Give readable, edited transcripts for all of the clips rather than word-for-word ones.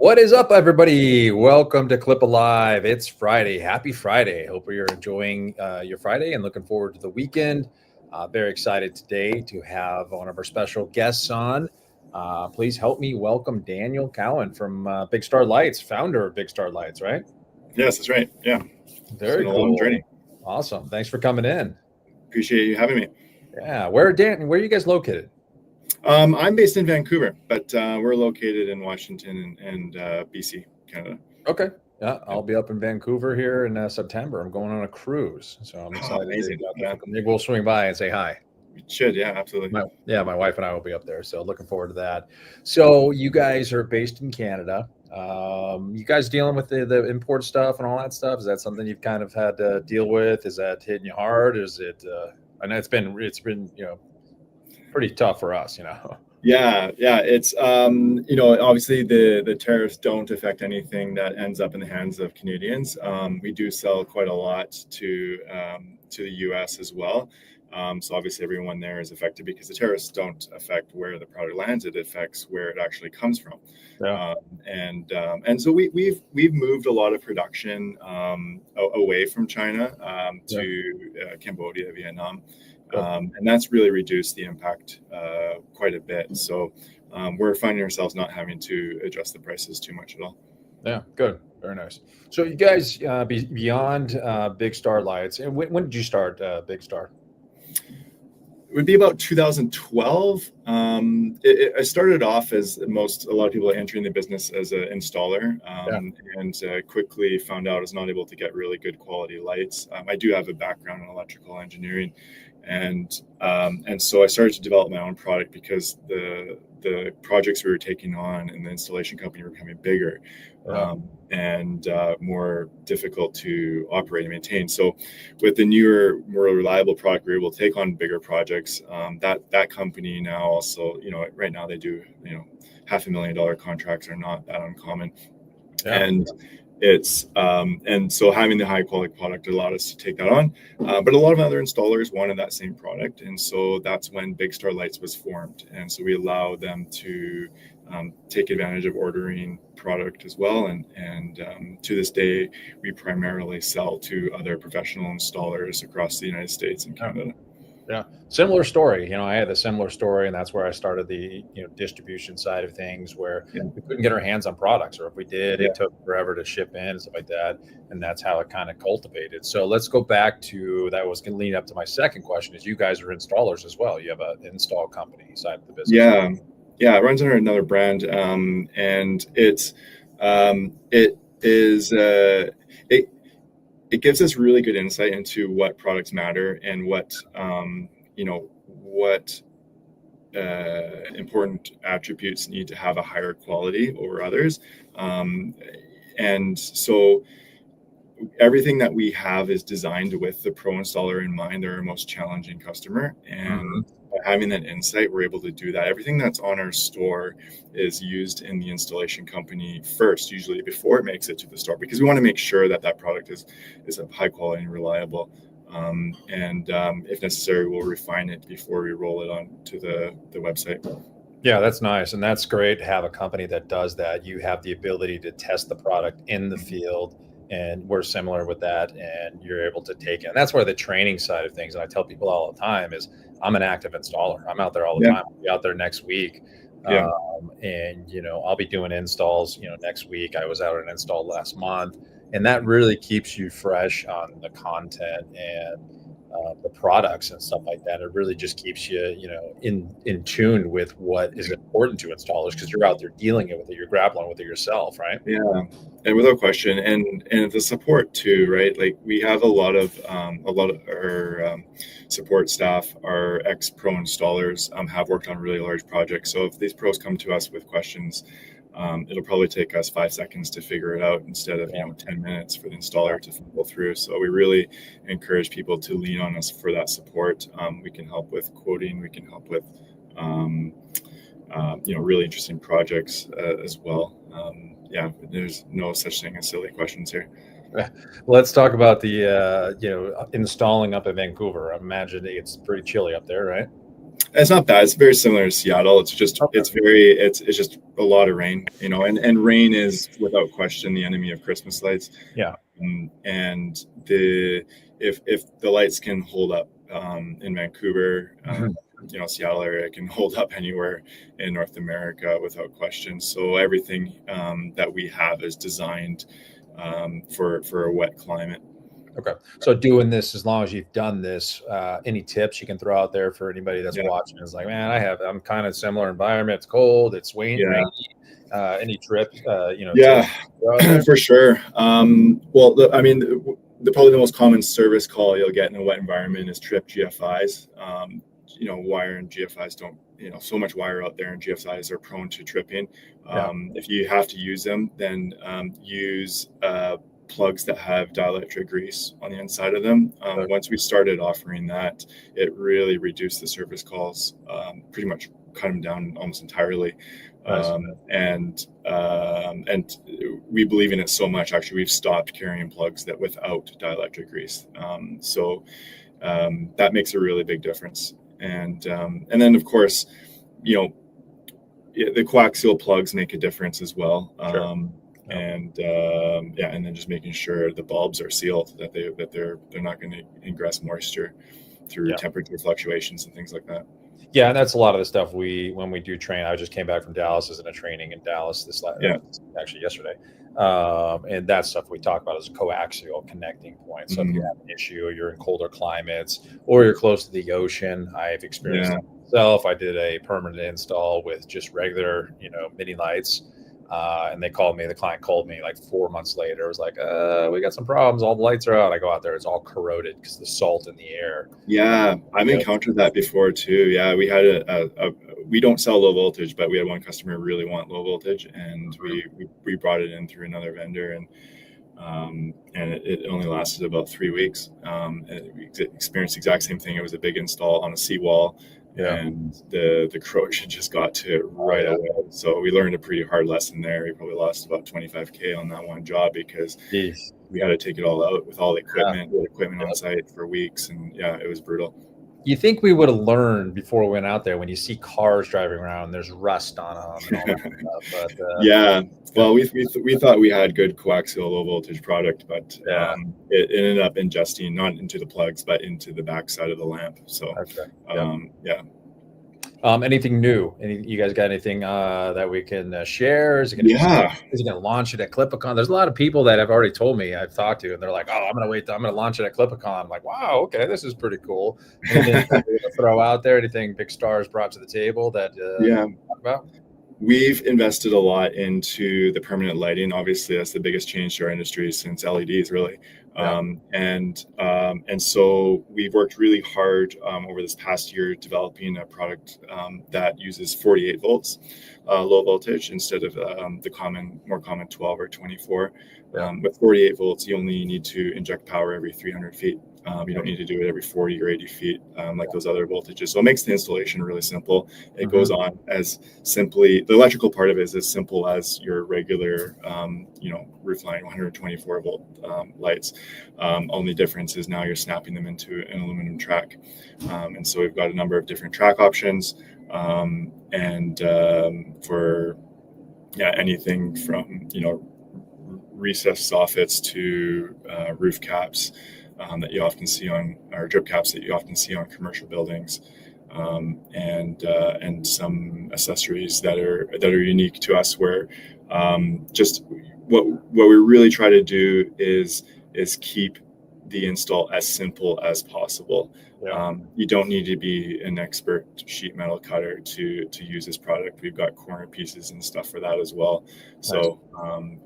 What is up, everybody? Welcome to CLIPA Live. It's Friday. Happy Friday. Hope you're enjoying your Friday and looking forward to the weekend. Very excited today to have one of our special guests on. Please help me welcome Daniel Cowan from Big Star Lights, founder of Big Star Lights, right? Yes, that's right. Yeah. Very cool. cool. A long journey. Awesome. Thanks for coming in. Appreciate you having me. Yeah. Where are you guys located? I'm based in Vancouver, but we're located in Washington and BC, Canada. Okay. Yeah, I'll be up in Vancouver here in September. I'm going on a cruise, so I'm excited. Amazing. Yeah. Maybe we'll swing by and say hi. We should. Yeah, absolutely. My wife and I will be up there, so looking forward to that. So you guys are based in Canada. You guys dealing with the import stuff and all that stuff? Is that something you've kind of had to deal with? Is that hitting you hard? Is it? I know it's been pretty tough for us, Yeah. It's obviously the tariffs don't affect anything that ends up in the hands of Canadians. We do sell quite a lot to the U.S. as well. So obviously everyone there is affected because the tariffs don't affect where the product lands; it affects where it actually comes from. Yeah. And so we've moved a lot of production away from China to Cambodia, Vietnam. And that's really reduced the impact quite a bit. So we're finding ourselves not having to adjust the prices too much at all. Yeah, good. Very nice. So you guys, beyond Big Star Lights, and when did you start Big Star? It would be about 2012. I started off as a lot of people are entering the business as an installer, and quickly found out I was not able to get really good quality lights. I do have a background in electrical engineering, and so I started to develop my own product because the projects we were taking on in the installation company were becoming bigger and more difficult to operate and maintain. So with the newer, more reliable product, we were able to take on bigger projects. That company now also, right now they do, $500,000 contracts are not that uncommon. Yeah. And it's and so having the high quality product allowed us to take that on, but a lot of other installers wanted that same product, and so that's when Big Star Lights was formed. And so we allow them to take advantage of ordering product as well, and to this day we primarily sell to other professional installers across the United States and Canada. Yeah, similar story. I had a similar story, and that's where I started the distribution side of things, where we couldn't get our hands on products, or if we did, it took forever to ship in and stuff like that. And that's how it kind of cultivated. So let's go back to that. Was going to lead up to my second question: is you guys are installers as well? You have an install company side of the business. Yeah, it runs under another brand, and it gives us really good insight into what products matter and what important attributes need to have a higher quality over others. And so everything that we have is designed with the pro installer in mind. They're our most challenging customer, and by having that insight, we're able to do that. Everything that's on our store is used in the installation company first, usually before it makes it to the store, because we want to make sure that product is of high quality and reliable. And if necessary, we'll refine it before we roll it on to the website. Yeah, that's nice. And that's great to have a company that does that. You have the ability to test the product in the field, and we're similar with that, and you're able to take it. And that's where the training side of things, and I tell people all the time, is I'm an active installer. I'm out there all the time. I'll be out there next week. And I'll be doing installs, next week. I was out at an install last month, and that really keeps you fresh on the content and the products and stuff like that. It really just keeps you, in tune with what is important to installers, because you're out there dealing with it, you're grappling with it yourself, right? Yeah, and without question, and the support too, right? Like we have a lot of our support staff, our ex-pro installers, have worked on really large projects. So if these pros come to us with questions, it'll probably take us 5 seconds to figure it out instead of 10 minutes for the installer to fumble through. So we really encourage people to lean on us for that support. We can help with quoting. We can help with really interesting projects as well. There's no such thing as silly questions here. Let's talk about the installing up in Vancouver. I imagine it's pretty chilly up there, right? It's not bad. It's very similar to Seattle. It's just Okay. it's just a lot of rain, and rain is without question the enemy of Christmas lights. Yeah. And if the lights can hold up in Vancouver, Seattle area can hold up anywhere in North America without question. So everything that we have is designed for a wet climate. Okay. So doing this, as long as you've done this, any tips you can throw out there for anybody that's watching is like, man, I'm kind of similar environment. It's cold, it's rainy. Any trips, Yeah, tips for sure. Probably the most common service call you'll get in a wet environment is trip GFIs. Wire and GFIs don't, so much wire out there, and GFIs are prone to tripping. If you have to use them, then use plugs that have dielectric grease on the inside of them. Once we started offering that, it really reduced the service calls, pretty much cut them down almost entirely. Nice. And we believe in it so much. Actually, we've stopped carrying plugs that without dielectric grease. So that makes a really big difference. And then of course, the coaxial plugs make a difference as well. Sure. And then just making sure the bulbs are sealed, that they're not going to ingress moisture through temperature fluctuations and things like that. Yeah, and that's a lot of the stuff when we do train. I just came back from Dallas as in a training in Dallas actually yesterday, and that stuff we talk about is coaxial connecting points. So if you have an issue, or you're in colder climates, or you're close to the ocean, I've experienced that myself. I did a permanent install with just regular, mini lights. And the client called me like 4 months later. It was like, we got some problems. All the lights are out. I go out there. It's all corroded because the salt in the air. Yeah. I've encountered that before too. Yeah. We had we don't sell low voltage, but we had one customer really want low voltage, and we brought it in through another vendor, and it only lasted about 3 weeks. And we experienced the exact same thing. It was a big install on a seawall. And the corrosion just got to it right away. So we learned a pretty hard lesson there. We probably lost about $25,000 on that one job because we had to take it all out with all the equipment, on site for weeks. And it was brutal. You think we would have learned before we went out there when you see cars driving around, there's rust on them and all that stuff. But, well, we thought we had good coaxial low voltage product, but it ended up ingesting not into the plugs, but into the backside of the lamp. So, anything new? You guys got anything that we can share? Is it going to launch it at CLIPA Con? There's a lot of people that have already told me I've talked to, and they're like, "Oh, I'm going to launch it at CLIPA Con." I'm like, "Wow, okay, this is pretty cool." Anything to throw out there? Anything Big Stars brought to the table that talk about? We've invested a lot into the permanent lighting. Obviously, that's the biggest change to our industry since LEDs, really. And so we've worked really hard over this past year developing a product that uses 48 volts low voltage instead of the more common 12 or 24. With 48 volts, you only need to inject power every 300 feet. You don't need to do it every 40 or 80 feet like those other voltages. So it makes the installation really simple. It goes on as simply, the electrical part of it is as simple as your regular, roofline 124 volt lights. Only difference is now you're snapping them into an aluminum track. And so we've got a number of different track options. For anything from, recessed soffits to roof caps. That you often see or drip caps that you often see on commercial buildings, and some accessories that are unique to us. Where just what we really try to do is keep the install as simple as possible. You don't need to be an expert sheet metal cutter to use this product. We've got corner pieces and stuff for that as well. So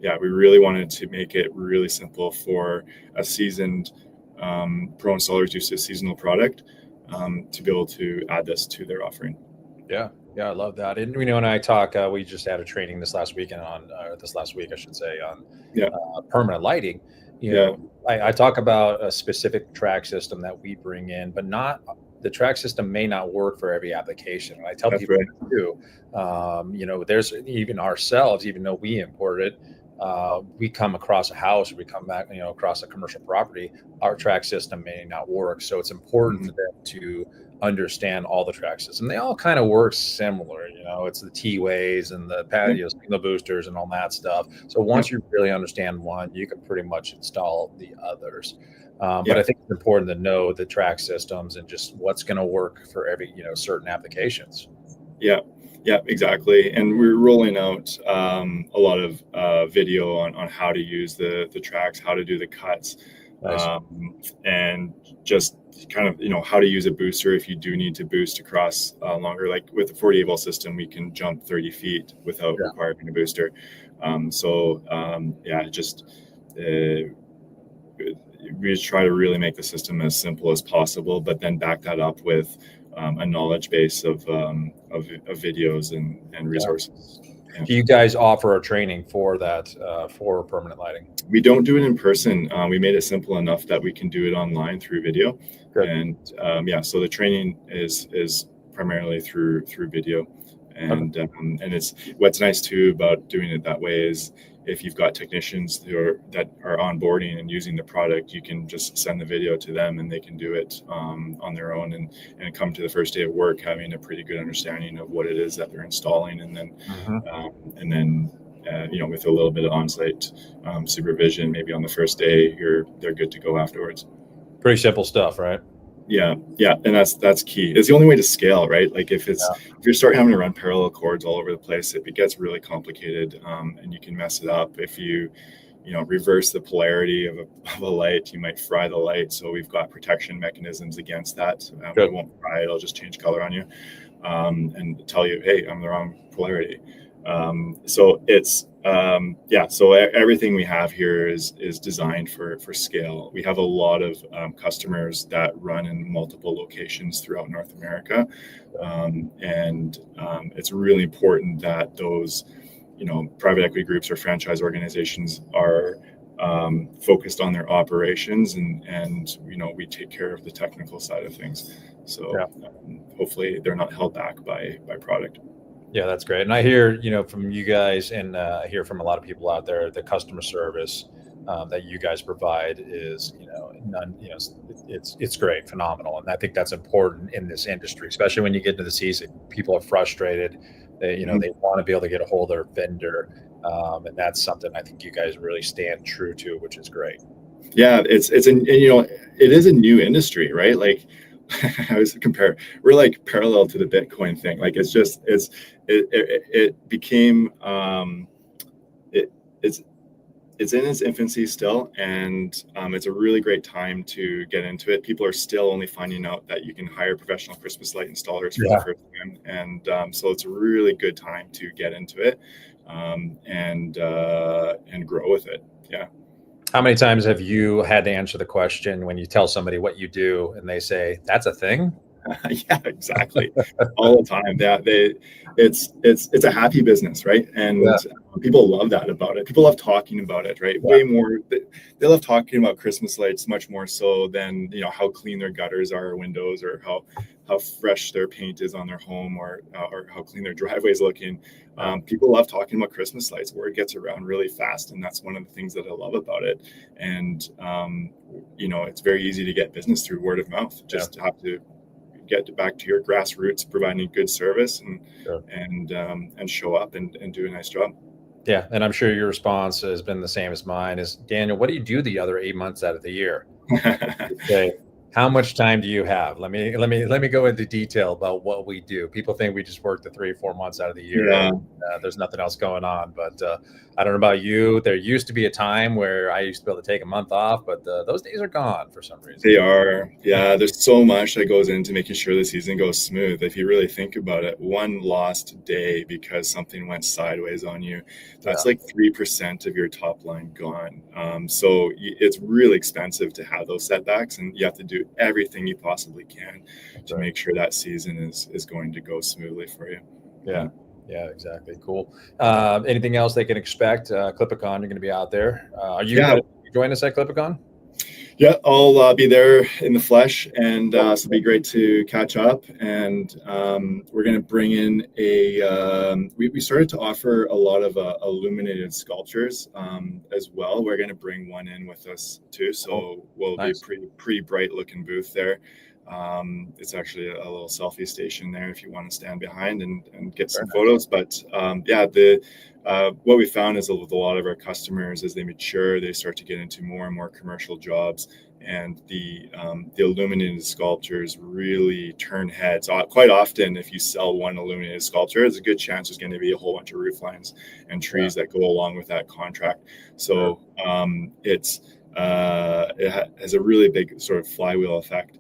we really wanted to make it really simple for a seasoned pro installers used to a seasonal product to be able to add this to their offering. Yeah, I love that. And when I talk, we just had a training this last week, on permanent lighting. I talk about a specific track system that we bring in, but not the track system may not work for every application. And I tell people too, there's even ourselves, even though we import it, we come across a house, we come back, across a commercial property, our track system may not work. So it's important for them to understand all the track system. They all kind of work similar, it's the T-ways and the patio signal boosters and all that stuff. So once you really understand one, you can pretty much install the others. But I think it's important to know the track systems and just what's going to work for every, certain applications. Yeah, exactly. And we're rolling out a lot of video on how to use the tracks, how to do the cuts, Nice. and just kind of, how to use a booster if you do need to boost across longer. Like with the 48-volt system, we can jump 30 feet without requiring a booster. We just try to really make the system as simple as possible, but then back that up with a knowledge base of videos and resources. Yeah. Do you guys offer a training for that, for permanent lighting? We don't do it in person. We made it simple enough that we can do it online through video. Good. And so the training is primarily through video. And it's what's nice too about doing it that way is if you've got technicians that are onboarding and using the product, you can just send the video to them and they can do it on their own and come to the first day of work having a pretty good understanding of what it is that they're installing, and then with a little bit of on-site supervision, maybe on the first day, they're good to go afterwards. Pretty simple stuff, right? Yeah, and that's key. It's the only way to scale, right? Like if you start having to run parallel cords all over the place, it gets really complicated, and you can mess it up. If you reverse the polarity of a light, you might fry the light. So we've got protection mechanisms against that. It won't fry; it'll just change color on you, and tell you, "Hey, I'm the wrong polarity." So it's so everything we have here is designed for scale. We have a lot of customers that run in multiple locations throughout North America, and it's really important that those private equity groups or franchise organizations are focused on their operations, and we take care of the technical side of things. So hopefully they're not held back by product. Yeah, that's great. And I hear, from you guys, and I hear from a lot of people out there, the customer service that you guys provide is, it's great, phenomenal. And I think that's important in this industry, especially when you get into the season. People are frustrated. They want to be able to get a hold of their vendor. And that's something I think you guys really stand true to, which is great. Yeah, it is a new industry, right? Like, I was we're like parallel to the Bitcoin thing. Like it became it's in its infancy still, and it's a really great time to get into it. People are still only finding out that you can hire professional Christmas light installers for the first time, and so it's a really good time to get into it and grow with it. Yeah. How many times have you had to answer the question when you tell somebody what you do and they say, "That's a thing"? Yeah, exactly. All the time. Yeah, it's a happy business, right? And people love that about it. People love talking about it, right? Way more. They love talking about Christmas lights much more so than how clean their gutters are, or windows, or how fresh their paint is on their home, or how clean their driveway is looking. People love talking about Christmas lights. Word gets around really fast, and that's one of the things that I love about it. And it's very easy to get business through word of mouth. Just have to get back to your grassroots, providing good service and show up and do a nice job. Yeah, and I'm sure your response has been the same as mine. Is, Daniel, what do you do the other 8 months out of the year? Okay. How much time do you have? Let me go into detail about what we do. People think we just work the 3 or 4 months out of the year. Yeah. There's nothing else going on. But I don't know about you. There used to be a time where I used to be able to take a month off, but those days are gone for some reason. They are. Yeah, there's so much that goes into making sure the season goes smooth. If you really think about it, one lost day because something went sideways on you, that's like 3% of your top line gone. So it's really expensive to have those setbacks, and you have to do everything you possibly can to make sure that season is going to go smoothly for you. Yeah, exactly. Cool. Anything else they can expect? CLIPA Con, you're going to be out there. Are you going to join us at CLIPA Con? Yeah, I'll be there in the flesh, and so it'll be great to catch up. And we're going to bring in we started to offer a lot of illuminated sculptures as well. We're going to bring one in with us too, so we'll be a pretty bright looking booth there. It's actually a little selfie station there if you want to stand behind and get Very some nice. photos. But what we found is with a lot of our customers, as they mature, they start to get into more and more commercial jobs, and the illuminated sculptures really turn heads. Quite often, if you sell one illuminated sculpture, there's a good chance there's going to be a whole bunch of roof lines and trees that go along with that contract. So it has a really big sort of flywheel effect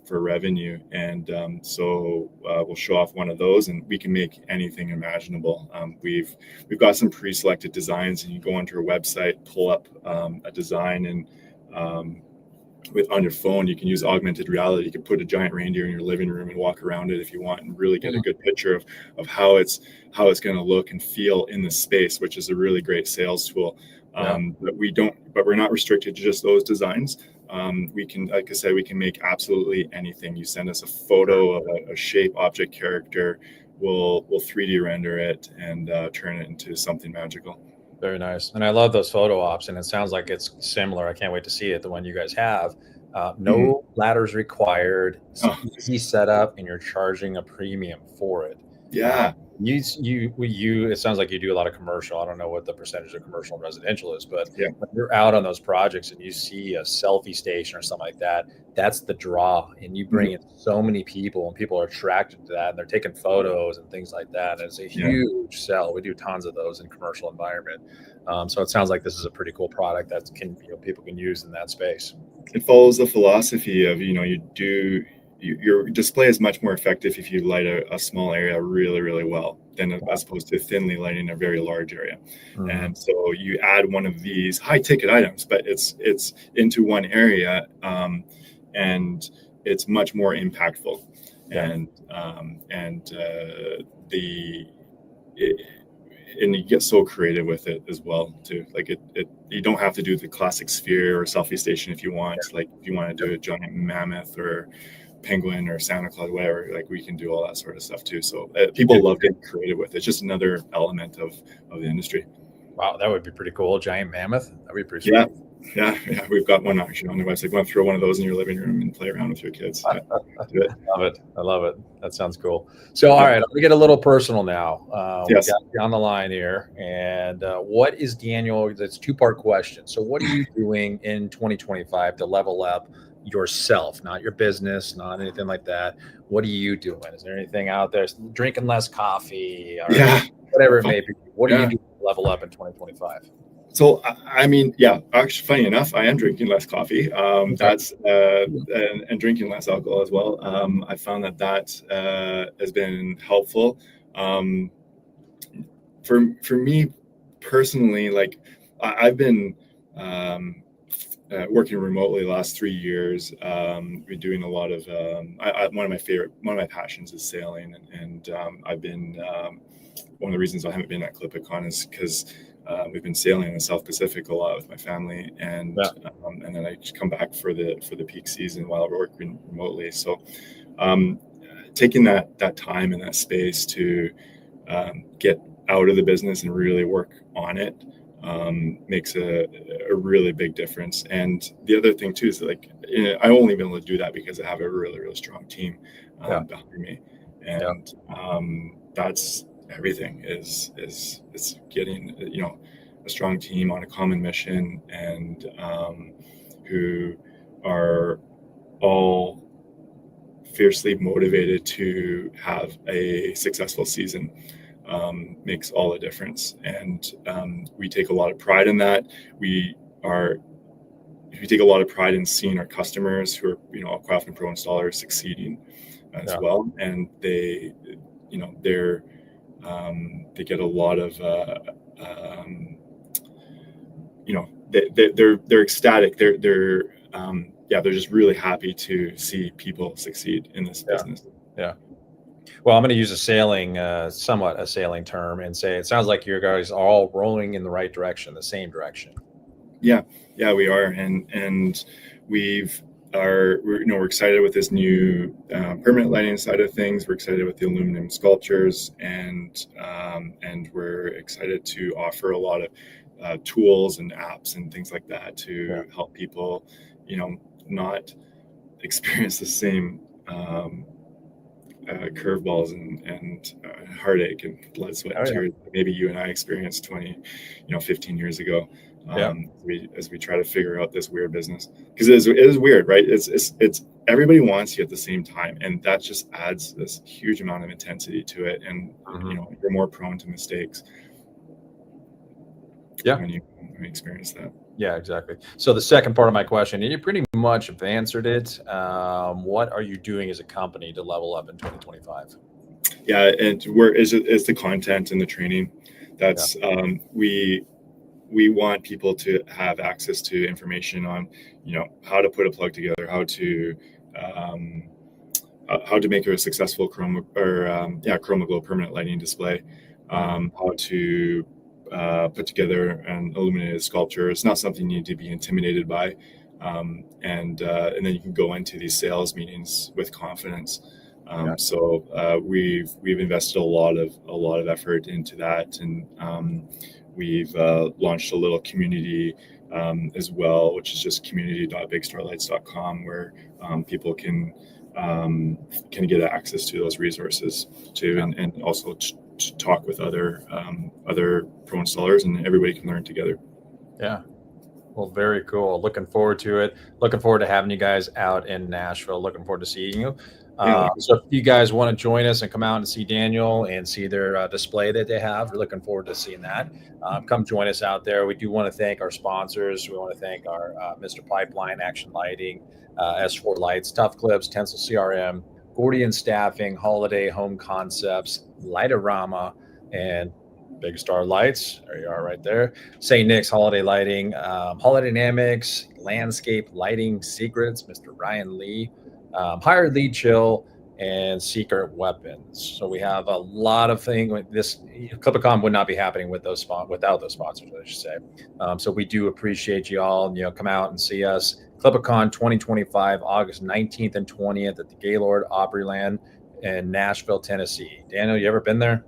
for revenue, and so we'll show off one of those, and we can make anything imaginable. We've got some pre-selected designs, and you go onto our website, pull up a design, and on your phone, you can use augmented reality. You can put a giant reindeer in your living room and walk around it if you want, and really get a good picture of how it's going to look and feel in the space, which is a really great sales tool. But we're not restricted to just those designs. We can, like I said, we can make absolutely anything. You send us a photo of a shape, object, character, we'll 3D render it and turn it into something magical. Very nice. And I love those photo ops, and it sounds like it's similar. I can't wait to see it, the one you guys have. No ladders required, easy setup, and you're charging a premium for it. Yeah. It sounds like you do a lot of commercial. I don't know what the percentage of commercial and residential is, but when you're out on those projects and you see a selfie station or something like that, that's the draw. And you bring in so many people, and people are attracted to that, and they're taking photos and things like that. And it's a huge sell. We do tons of those in commercial environment. So it sounds like this is a pretty cool product that people can use in that space. It follows the philosophy of, your display is much more effective if you light a small area really, really well than as opposed to thinly lighting a very large area. And so you add one of these high ticket items, but it's into one area, and it's much more impactful. And you get so creative with it as well too. Like you don't have to do the classic sphere or selfie station if you want. Like if you want to do a giant mammoth or penguin or Santa Claus, whatever, like we can do all that sort of stuff too. So people love getting creative with it. It's just another element of the industry. Wow, that would be pretty cool. Giant mammoth. That'd be pretty sweet. Yeah. We've got one actually on the website. Go and throw one of those in your living room and play around with your kids. I love it. That sounds cool. So, all right, let me get a little personal now. We got you on the line here. And what is Daniel? That's a two-part question. So what are you doing in 2025 to level up yourself, not your business, not anything like that? What are you doing? Is there anything out there? Drinking less coffee or whatever it may be. What are you doing to level up in 2025? So, actually, funny enough, I am drinking less coffee. That's and drinking less alcohol as well. I found that has been helpful. For me personally, like I've been working remotely the last 3 years. Been doing a lot of one of my passions is sailing, and I've been one of the reasons I haven't been at CLIPA Con is because we've been sailing in the South Pacific a lot with my family, and then I just come back for the peak season while we're working remotely. So taking that time and that space to get out of the business and really work on it makes a really big difference. And the other thing too is like I only been able to do that because I have a really, really strong team behind me, and that's everything. Is getting a strong team on a common mission, and who are all fiercely motivated to have a successful season. Makes all the difference, and we take a lot of pride in that. We take a lot of pride in seeing our customers who are Craftsman Pro installers succeeding as well, and they get a lot of they're ecstatic. They're just really happy to see people succeed in this business. Well, I'm going to use somewhat a sailing term, and say it sounds like you guys are all rolling in the right direction, the same direction. Yeah, we are, and we're excited with this new permanent lighting side of things. We're excited with the aluminum sculptures, and we're excited to offer a lot of tools and apps and things like that to help people, not experience the same curveballs and heartache and blood, sweat, and tears maybe you and I experienced 15 years ago. As we try to figure out this weird business, because it is weird, right? It's everybody wants you at the same time, and that just adds this huge amount of intensity to it, and you're more prone to mistakes. When you experience that. Yeah, exactly. So the second part of my question, and you pretty much have answered it. What are you doing as a company to level up in 2025? Yeah, and where is the content and the training? That's we want people to have access to information on, how to put a plug together, how to make a successful Chroma Glow permanent lighting display, how to put together an illuminated sculpture. It's not something you need to be intimidated by, and then you can go into these sales meetings with confidence. So we've invested a lot of effort into that, and we've launched a little community as well, which is just community.bigstarlights.com, where people can get access to those resources too, and also to talk with other pro installers, and everybody can learn together. Yeah. Well, very cool. Looking forward to it. Looking forward to having you guys out in Nashville. Looking forward to seeing you. So if you guys want to join us and come out and see Daniel and see their display that they have, we're looking forward to seeing that. Come join us out there. We do want to thank our sponsors. We want to thank our Mr. Pipeline, Action Lighting, S4 Lights, Tough Clips, Tencel CRM, Gordian Staffing, Holiday Home Concepts, Lightorama, and Big Star Lights. There you are right there. St. Nick's Holiday Lighting, Holiday Dynamics, Landscape Lighting Secrets, Mr. Ryan Lee, Higher Lead Chill, and Secret Weapons. So we have a lot of things. This CLIPA Con would not be happening without those sponsors, I should say. So we do appreciate you all. Come out and see us. CLIPA Con 2025, August 19th and 20th at the Gaylord Opryland in Nashville, Tennessee. Daniel, you ever been there?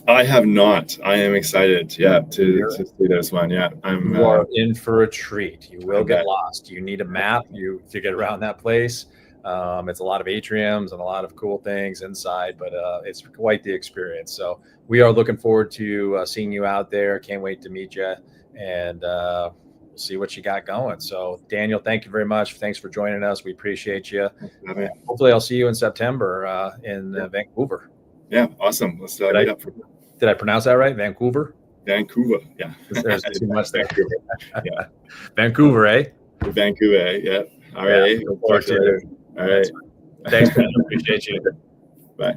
I have not. I am excited. To see this one. Yeah, you are in for a treat. You will get lost. You need a map to get around that place. It's a lot of atriums and a lot of cool things inside, but it's quite the experience. So we are looking forward to seeing you out there. Can't wait to meet you, and we'll see what you got going. So Daniel, thank you very much. Thanks for joining us. We appreciate you. Hopefully I'll see you in September in Vancouver. Yeah, awesome. Let's meet up. Did I pronounce that right? Vancouver? Vancouver, yeah. There's too much there. Yeah. Vancouver, eh? Vancouver, yeah. All right. Look forward to it. All right. Thanks, man. Appreciate you. Bye.